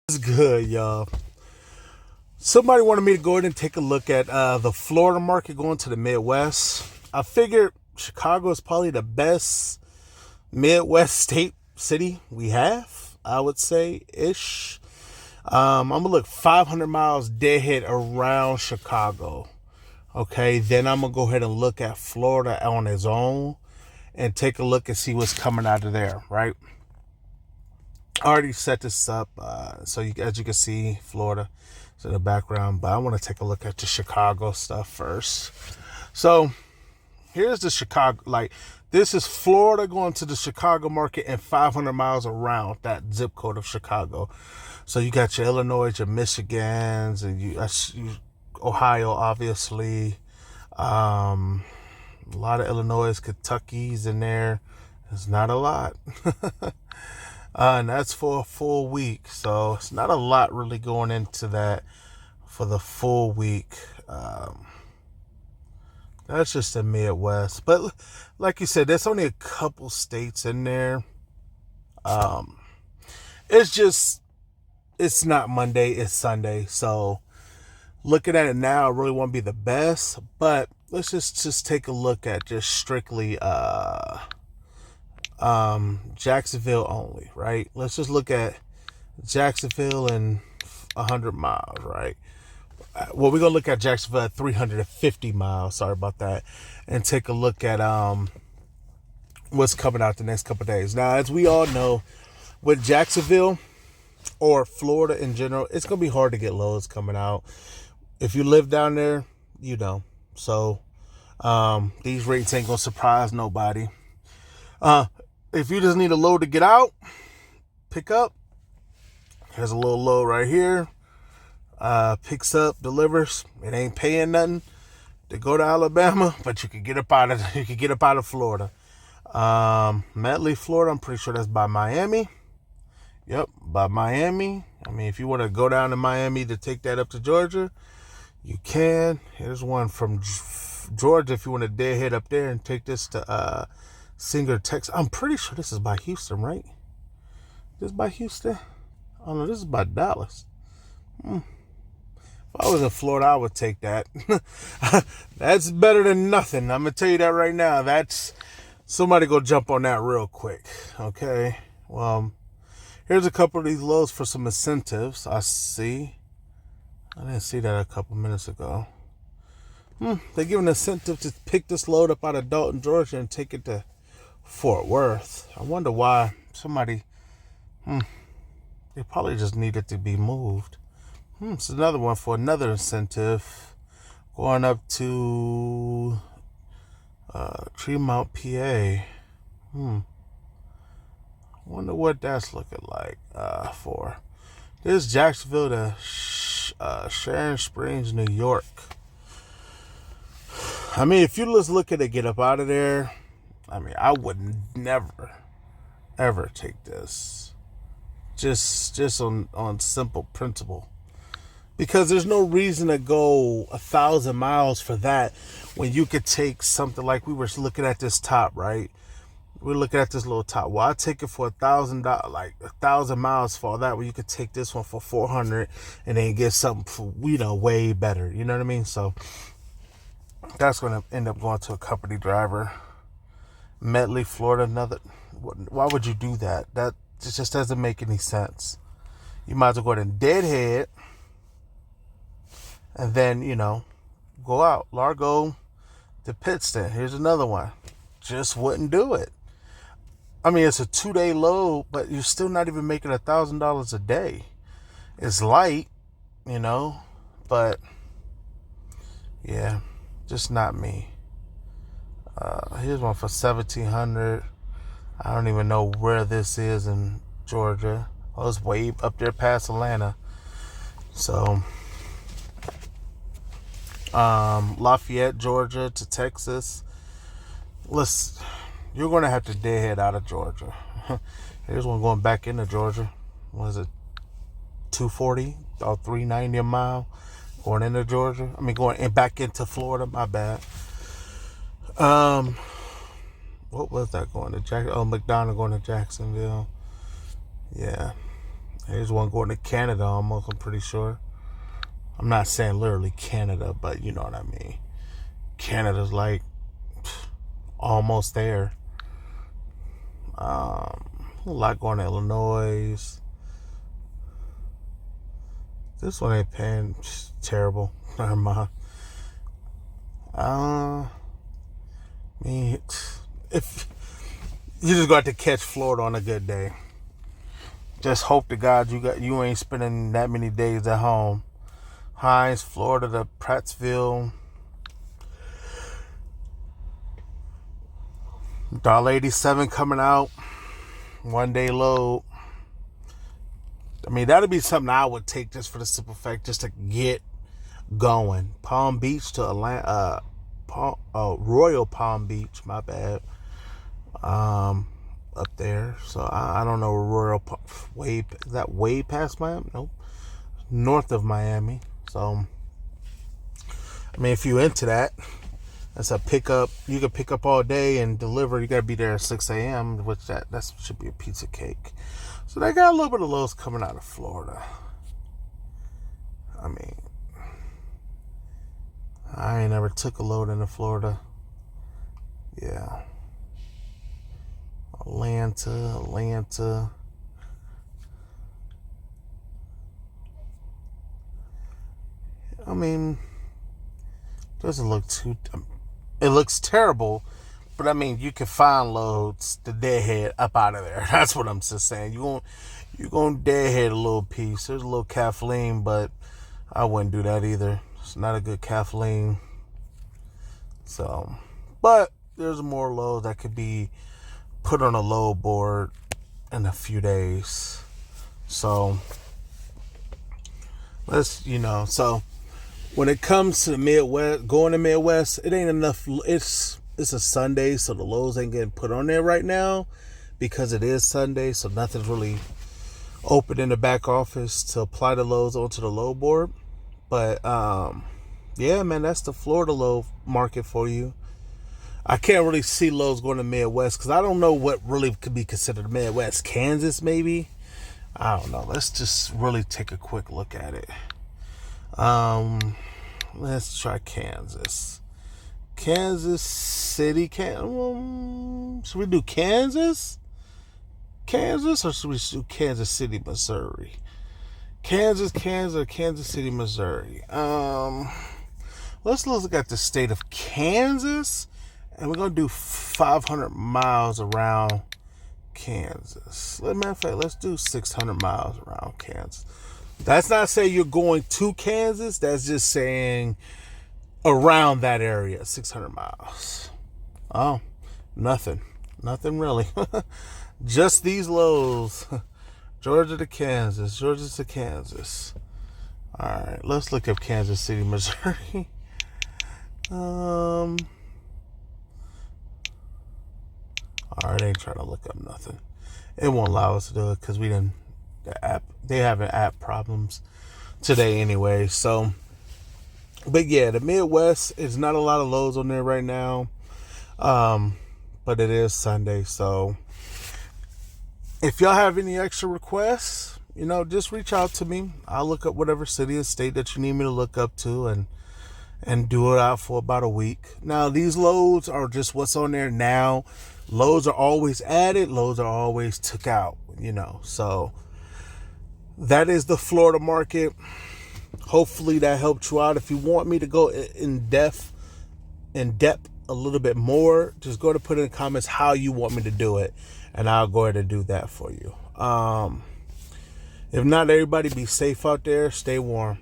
It's good, y'all. Somebody wanted me to go ahead and take a look at the Florida market going to the Midwest. I figured Chicago is probably the best Midwest state city we have, I would say, ish. I'm going to look 500 miles deadhead around Chicago. Okay, then I'm going to go ahead and look at Florida on its own and take a look and see what's coming out of there, right? I already set this up, so as you can see, Florida is in the background, but I want to take a look at the Chicago stuff first. So here's the Chicago, this is Florida going to the Chicago market and 500 miles around that zip code of Chicago. So you got your Illinois, your Michigans, and you Ohio, obviously. A lot of Illinois, Kentucky's in there. It's not a lot. And that's for a full week. So it's not a lot really going into that for the full week. That's just the Midwest. But like you said, there's only a couple states in there. It's not Monday, it's Sunday. So looking at it now, I really want to be the best. But let's just take a look at just strictly Jacksonville only, right? Let's just look at Jacksonville and 100 miles, right? Well, we're gonna look at Jacksonville at 350 miles. Sorry about that, and take a look at what's coming out the next couple of days. Now, as we all know, with Jacksonville or Florida in general, it's gonna be hard to get loads coming out. If you live down there, you know. So these rates ain't gonna surprise nobody. If you just need a load to get out, pick up. Here's a little load right here. Picks up, delivers. It ain't paying nothing to go to Alabama, but you can get up out of Florida. Medley, Florida. I'm pretty sure that's by Miami. Yep, by Miami. I mean, if you want to go down to Miami to take that up to Georgia, you can. Here's one from Georgia. If you want to deadhead up there and take this to Singer, Texas. I'm pretty sure this is by Houston, right? This is by Houston? Oh no, this is by Dallas. If I was in Florida, I would take that. That's better than nothing. I'm gonna tell you that right now. That's somebody go jump on that real quick. Okay. Well, here's a couple of these loads for some incentives. I see. I didn't see that a couple minutes ago. They give an incentive to pick this load up out of Dalton, Georgia, and take it to Fort Worth. I wonder why somebody. They probably just needed to be moved. It's another one for another incentive, going up to Tremont, PA. Wonder what that's looking like for. This is Jacksonville to Sharon Springs, New York. I mean, if you're just looking to get up out of there, I mean, I would never, ever take this. Just on simple principle. Because there's no reason to go 1,000 miles for that when you could take something like we were looking at this top, right? We're looking at this little top. Well, I take it for $1,000, like 1,000 miles for that. Where you could take this one for 400 and then get something for, way better. You know what I mean? So that's going to end up going to a company driver. Medley, Florida, another. Why would you do that? That just doesn't make any sense. You might as well go ahead and deadhead and then, go out. Largo to Pittston. Here's another one. Just wouldn't do it. I mean, it's a 2-day load, but you're still not even making $1,000 a day. It's light, but yeah, just not me. Here's one for $1,700. I don't even know where this is in Georgia. Oh, it's way up there past Atlanta. So, Lafayette, Georgia to Texas. You're going to have to deadhead out of Georgia. Here's one going back into Georgia. What is it? 240 or 390 a mile going into Georgia. I mean, going back into Florida. My bad. What was that going to Jacksonville? Oh, McDonald going to Jacksonville. Yeah. There's one going to Canada almost, I'm pretty sure. I'm not saying literally Canada, but you know what I mean. Canada's like almost there. A lot going to Illinois. This one ain't paying. Terrible. Never mind. If you just got to catch Florida on a good day, just hope to God you ain't spending that many days at home. Hines, Florida to Prattsville. $1.87 coming out. 1 day load. I mean, that'd be something I would take just for the simple fact, just to get going. Palm Beach to Atlanta, Royal Palm Beach, my bad. Up there. So I don't know, is that way past Miami? Nope. North of Miami. So, I mean, if you into that, that's a pickup. You can pick up all day and deliver. You got to be there at 6 a.m., which that should be a piece of cake. So they got a little bit of lows coming out of Florida. I mean, I ain't never took a load into Florida. Yeah. Atlanta. I mean, doesn't look too... It looks terrible, but I mean, you can find loads to deadhead up out of there. That's what I'm just saying. You're going to deadhead a little piece. There's a little Kathleen, but I wouldn't do that either. It's not a good Kathleen. So, but there's more loads that could be put on a load board in a few days. So, so when it comes to the Midwest, going to Midwest, it ain't enough. It's a Sunday, so the loads ain't getting put on there right now because it is Sunday, so nothing's really open in the back office to apply the loads onto the load board. But yeah, man, that's the Florida load market for you. I can't really see loads going to Midwest because I don't know what really could be considered Midwest. Kansas, maybe? I don't know. Let's just really take a quick look at it. Let's try Kansas. Kansas City. Should we do Kansas? Or should we do Kansas City, Missouri? Kansas, or Kansas City, Missouri. Let's look at the state of Kansas. And we're going to do 500 miles around Kansas. Matter of fact, let's do 600 miles around Kansas. That's not saying you're going to Kansas. That's just saying around that area, 600 miles. Oh, nothing. Nothing really. Just these lows. Georgia to Kansas. All right, let's look up Kansas City, Missouri. Alright, ain't trying to look up nothing. It won't allow us to do it because they having app problems today anyway. So, but yeah, the Midwest is not a lot of loads on there right now. But it is Sunday, so if y'all have any extra requests, just reach out to me. I'll look up whatever city and state that you need me to look up to and do it out for about a week. Now, these loads are just what's on there now. Loads are always added. Loads are always took out, So that is the Florida market. Hopefully that helped you out. If you want me to go in depth a little bit more, just go to put in the comments how you want me to do it. And I'll go ahead and do that for you. If not, everybody be safe out there. Stay warm.